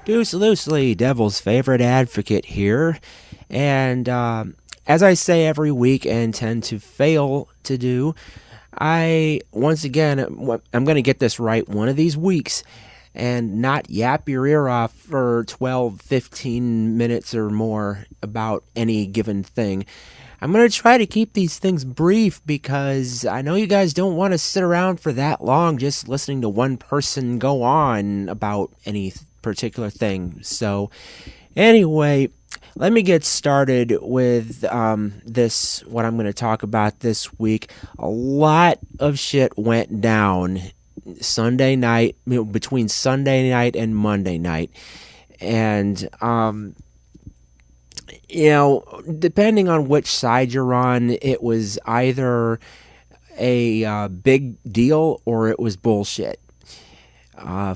Deuce loosely, Devil's favorite advocate here. And as I say every week and tend to fail to do, once again, I'm going to get this right one of these weeks and not yap your ear off for 12, 15 minutes or more about any given thing. I'm going to try to keep these things brief because I know you guys don't want to sit around for that long just listening to one person go on about any particular thing. So anyway, let me get started with what I'm going to talk about this week. A lot of shit went down Sunday night, between Sunday night and Monday night. And, depending on which side you're on, it was either a big deal or it was bullshit.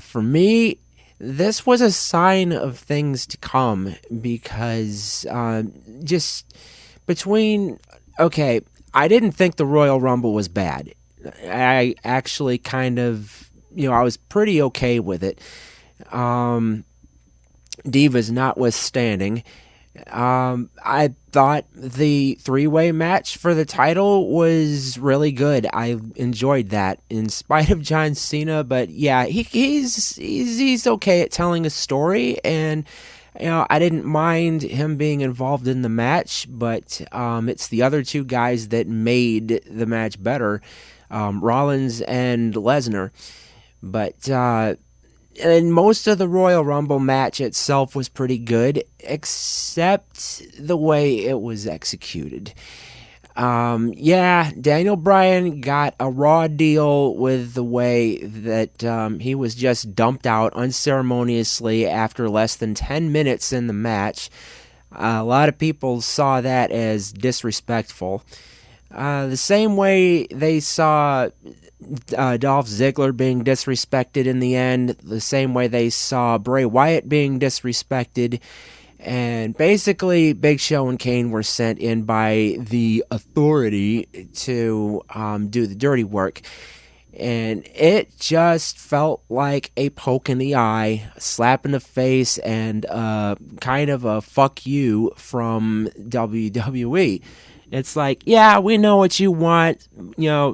For me, this was a sign of things to come because I didn't think the Royal Rumble was bad. I actually kind of, I was pretty okay with it. Divas notwithstanding. I thought the three-way match for the title was really good. I enjoyed that in spite of John Cena, but yeah, he's okay at telling a story, and I didn't mind him being involved in the match, but it's the other two guys that made the match better, Rollins and Lesnar. But and most of the Royal Rumble match itself was pretty good, except the way it was executed. Daniel Bryan got a raw deal with the way that he was just dumped out unceremoniously after less than 10 minutes in the match. A lot of people saw that as disrespectful. The same way they saw Dolph Ziggler being disrespected in the end, the same way they saw Bray Wyatt being disrespected, and basically Big Show and Kane were sent in by the authority to do the dirty work, and it just felt like a poke in the eye, a slap in the face, and kind of a fuck you from WWE. It's like, yeah, we know what you want.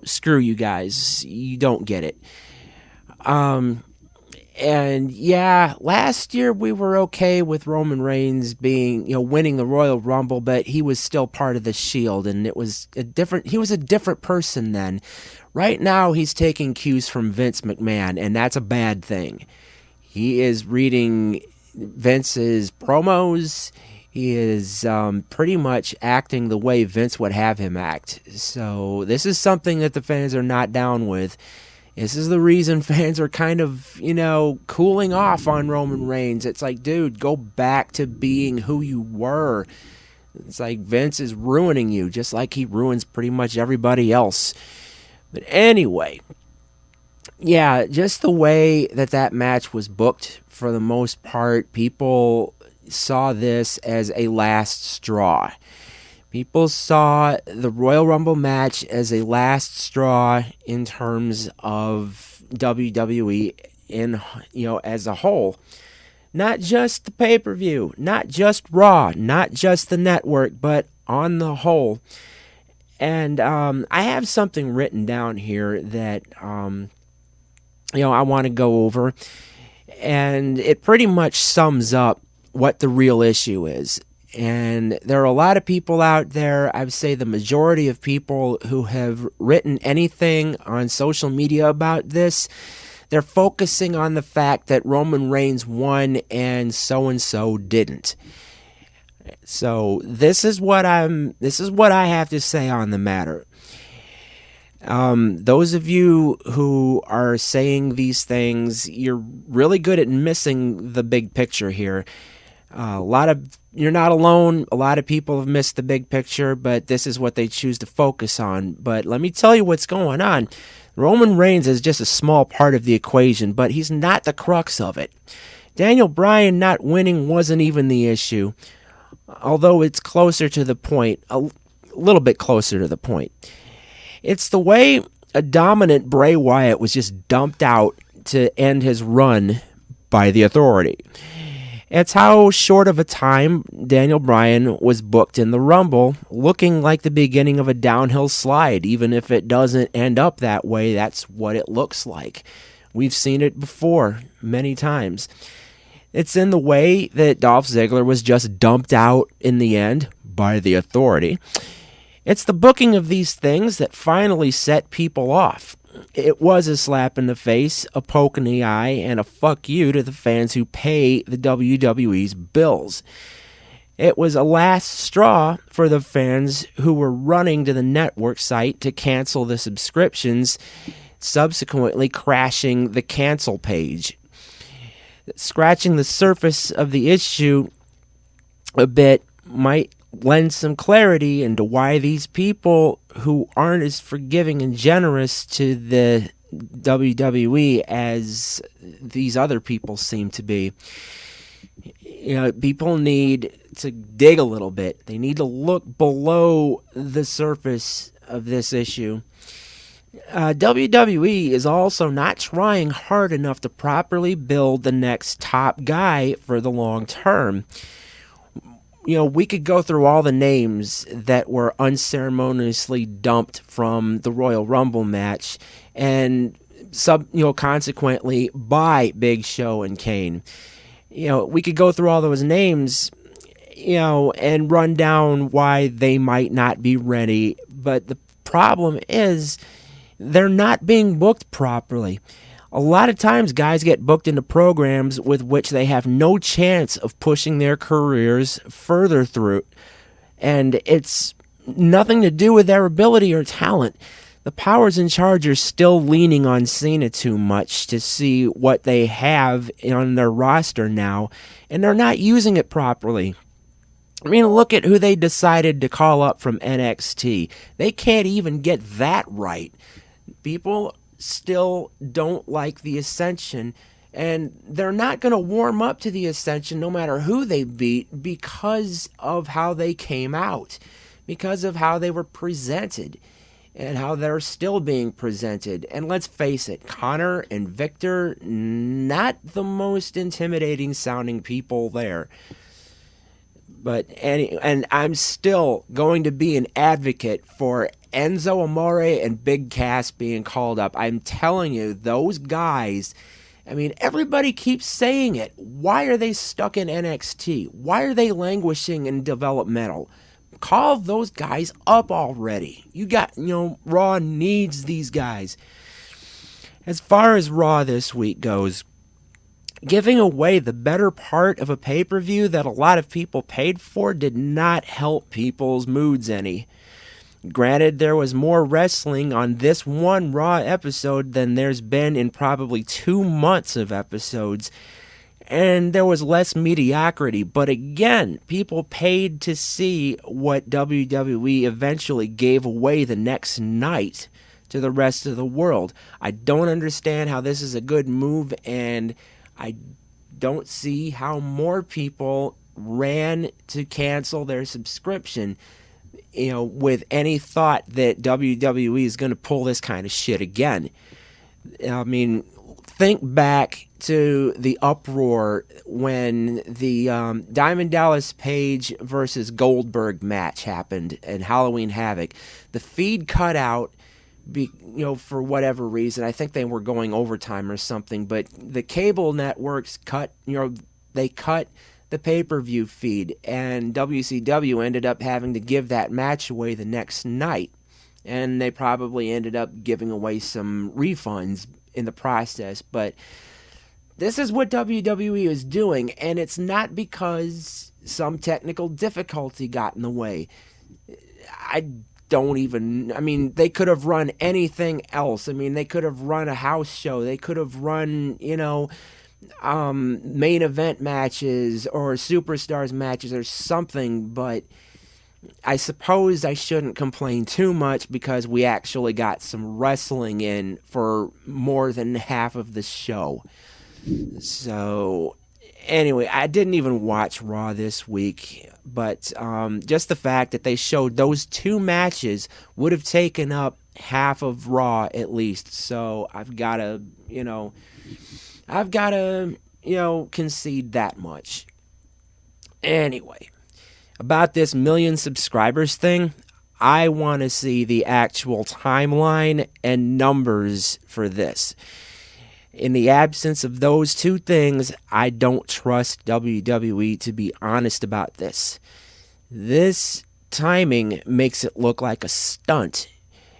Screw you guys. You don't get it. And yeah, last year we were okay with Roman Reigns being, winning the Royal Rumble, but he was still part of the Shield, and he was a different person then. Right now, he's taking cues from Vince McMahon, and that's a bad thing. He is reading Vince's promos. He is pretty much acting the way Vince would have him act. So this is something that the fans are not down with. This is the reason fans are kind of, cooling off on Roman Reigns. It's like, dude, go back to being who you were. It's like Vince is ruining you, just like he ruins pretty much everybody else. But anyway, yeah, just the way that match was booked for the most part, people saw this as a last straw. People saw the Royal Rumble match as a last straw in terms of WWE as a whole. Not just the pay-per-view, not just Raw, not just the network, but on the whole. And I have something written down here that I want to go over, and it pretty much sums up what the real issue is. And there are a lot of people out there, I would say the majority of people who have written anything on social media about this, they're focusing on the fact that Roman Reigns won and so didn't. So this is what I have to say on the matter. Those of you who are saying these things, you're really good at missing the big picture here. You're not alone. A lot of people have missed the big picture, but this is what they choose to focus on. But let me tell you what's going on. Roman Reigns is just a small part of the equation, but he's not the crux of it. Daniel Bryan not winning wasn't even the issue, although it's closer to the point, a little bit closer to the point. It's the way a dominant Bray Wyatt was just dumped out to end his run by the authority. It's how short of a time Daniel Bryan was booked in the Rumble, looking like the beginning of a downhill slide. Even if it doesn't end up that way, that's what it looks like. We've seen it before many times. It's in the way that Dolph Ziggler was just dumped out in the end by the Authority. It's the booking of these things that finally set people off. It was a slap in the face, a poke in the eye, and a fuck you to the fans who pay the WWE's bills. It was a last straw for the fans who were running to the network site to cancel the subscriptions, subsequently crashing the cancel page. Scratching the surface of the issue a bit might lend some clarity into why these people who aren't as forgiving and generous to the WWE as these other people seem to be. People need to dig a little bit. They need to look below the surface of this issue. WWE is also not trying hard enough to properly build the next top guy for the long term. We could go through all the names that were unceremoniously dumped from the Royal Rumble match and consequently by Big Show and Kane. We could go through all those names, and run down why they might not be ready. But the problem is they're not being booked properly. A lot of times guys get booked into programs with which they have no chance of pushing their careers further through. And it's nothing to do with their ability or talent. The powers in charge are still leaning on Cena too much to see what they have on their roster now, and they're not using it properly. I mean, look at who they decided to call up from NXT. They can't even get that right. People still don't like the Ascension, and they're not going to warm up to the Ascension no matter who they beat because of how they came out, because of how they were presented, and how they're still being presented. And let's face it, Connor and Victor, not the most intimidating sounding people there. And I'm still going to be an advocate for Enzo Amore and Big Cass being called up. I'm telling you, those guys, everybody keeps saying it. Why are they stuck in NXT? Why are they languishing in developmental? Call those guys up already. Raw needs these guys. As far as Raw this week goes, giving away the better part of a pay-per-view that a lot of people paid for did not help people's moods any. Granted, there was more wrestling on this one Raw episode than there's been in probably 2 months of episodes, and there was less mediocrity. But again, people paid to see what WWE eventually gave away the next night to the rest of the world. I don't understand how this is a good move, and I don't see how more people ran to cancel their subscription, with any thought that WWE is going to pull this kind of shit again. Think back to the uproar when the Diamond Dallas Page versus Goldberg match happened in Halloween Havoc. The feed cut out, for whatever reason. I think they were going overtime or something, but the cable networks cut the pay-per-view feed, and WCW ended up having to give that match away the next night, and they probably ended up giving away some refunds in the process. But this is what WWE is doing, and it's not because some technical difficulty got in the way. They could have run anything else. They could have run a house show. They could have run, main event matches or superstars matches or something, but I suppose I shouldn't complain too much because we actually got some wrestling in for more than half of the show. So, anyway, I didn't even watch Raw this week, but just the fact that they showed those 2 matches would have taken up half of Raw at least. So I've got to concede that much. Anyway, about this million subscribers thing, I want to see the actual timeline and numbers for this. In the absence of those two things, I don't trust WWE to be honest about this. This timing makes it look like a stunt.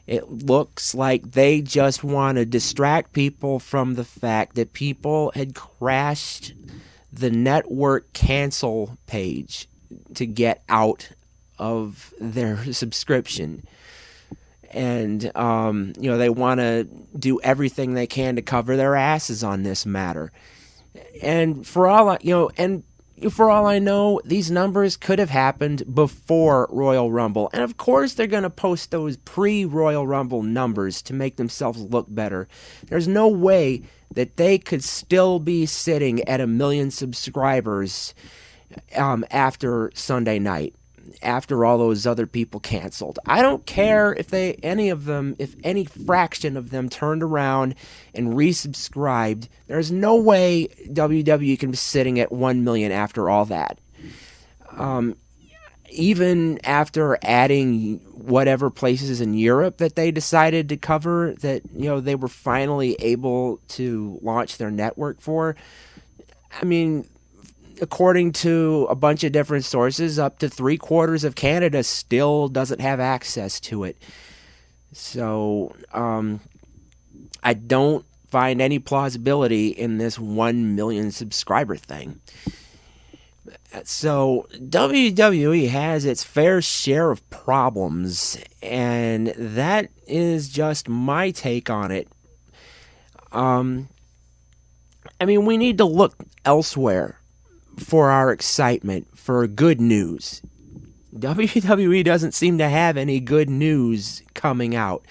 It looks like they just want to distract people from the fact that people had crashed the network cancel page to get out of their subscription. And, they want to do everything they can to cover their asses on this matter. And for all I know, these numbers could have happened before Royal Rumble. And of course, they're going to post those pre-Royal Rumble numbers to make themselves look better. There's no way that they could still be sitting at 1 million subscribers after Sunday night, after all those other people canceled. I don't care if any fraction of them turned around and resubscribed. There's no way WWE can be sitting at 1 million after all that. Even after adding whatever places in Europe that they decided to cover, that they were finally able to launch their network for. I mean, according to a bunch of different sources, up to 3/4 of Canada still doesn't have access to it. So, I don't find any plausibility in this 1 million subscriber thing. So, WWE has its fair share of problems, and that is just my take on it. We need to look elsewhere for our excitement, for good news. WWE doesn't seem to have any good news coming out.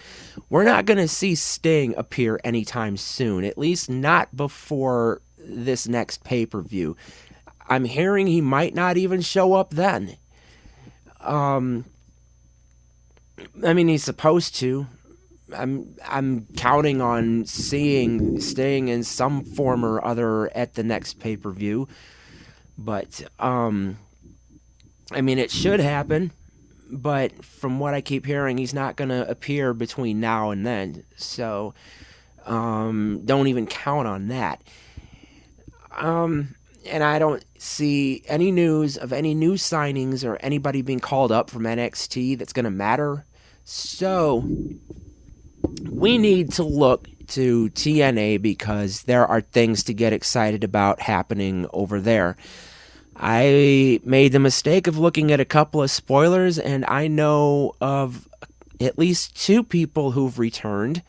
We're not going to see Sting appear anytime soon, at least not before this next pay-per-view. I'm hearing he might not even show up then. He's supposed to. I'm counting on seeing Sting in some form or other at the next pay-per-view. But, it should happen, but from what I keep hearing, he's not going to appear between now and then, so, don't even count on that. And I don't see any news of any new signings or anybody being called up from NXT that's going to matter, so we need to look to TNA because there are things to get excited about happening over there. I made the mistake of looking at a couple of spoilers, and I know of at least 2 people who've returned,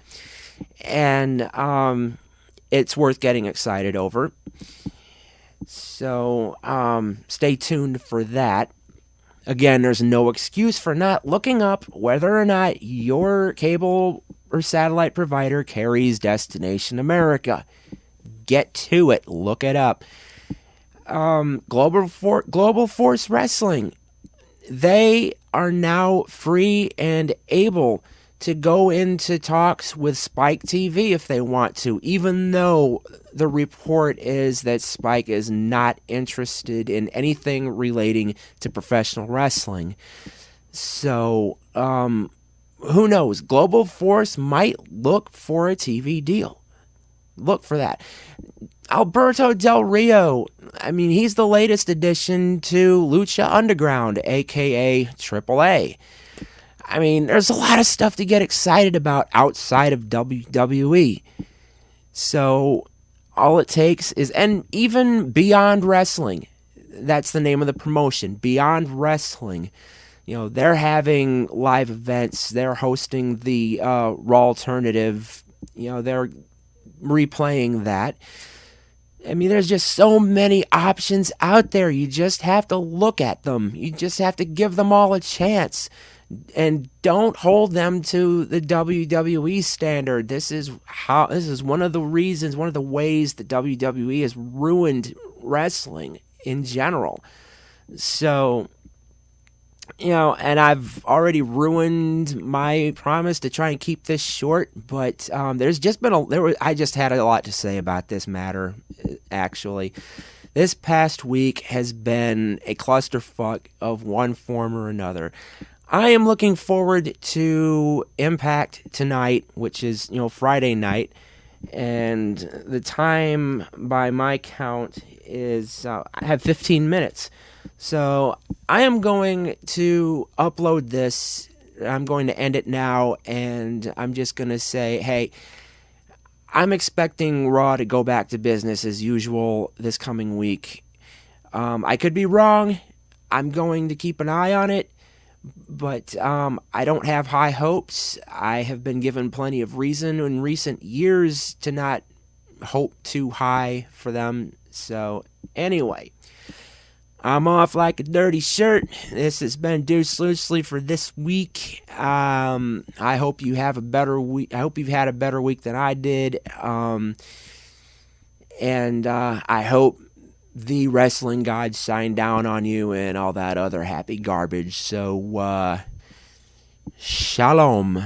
and it's worth getting excited over. So stay tuned for that. Again, there's no excuse for not looking up whether or not your cable or satellite provider carries Destination America. Get to it. Look it up. Global Force Wrestling. They are now free and able to go into talks with Spike TV if they want to, even though the report is that Spike is not interested in anything relating to professional wrestling. So, who knows? Global Force might look for a TV deal. Look for that. Alberto Del Rio. He's the latest addition to Lucha Underground, a.k.a. AAA. There's a lot of stuff to get excited about outside of WWE. So, all it takes is, and even Beyond Wrestling, that's the name of the promotion, Beyond Wrestling. They're having live events. They're hosting the Raw Alternative. They're replaying that. There's just so many options out there. You just have to look at them. You just have to give them all a chance. And don't hold them to the WWE standard. This is one of the reasons, one of the ways that WWE has ruined wrestling in general. So, and I've already ruined my promise to try and keep this short, but I just had a lot to say about this matter, actually. This past week has been a clusterfuck of one form or another. I am looking forward to Impact tonight, which is, Friday night. And the time by my count is I have 15 minutes. So I am going to upload this. I'm going to end it now, and I'm just going to say, hey, I'm expecting Raw to go back to business as usual this coming week. I could be wrong. I'm going to keep an eye on it. But I don't have high hopes. I have been given plenty of reason in recent years to not hope too high for them. So anyway, I'm off like a dirty shirt. This has been Deuce Loosely for this week. I hope you have a better week. I hope you've had a better week than I did. And I hope the wrestling gods shine down on you and all that other happy garbage. So, shalom.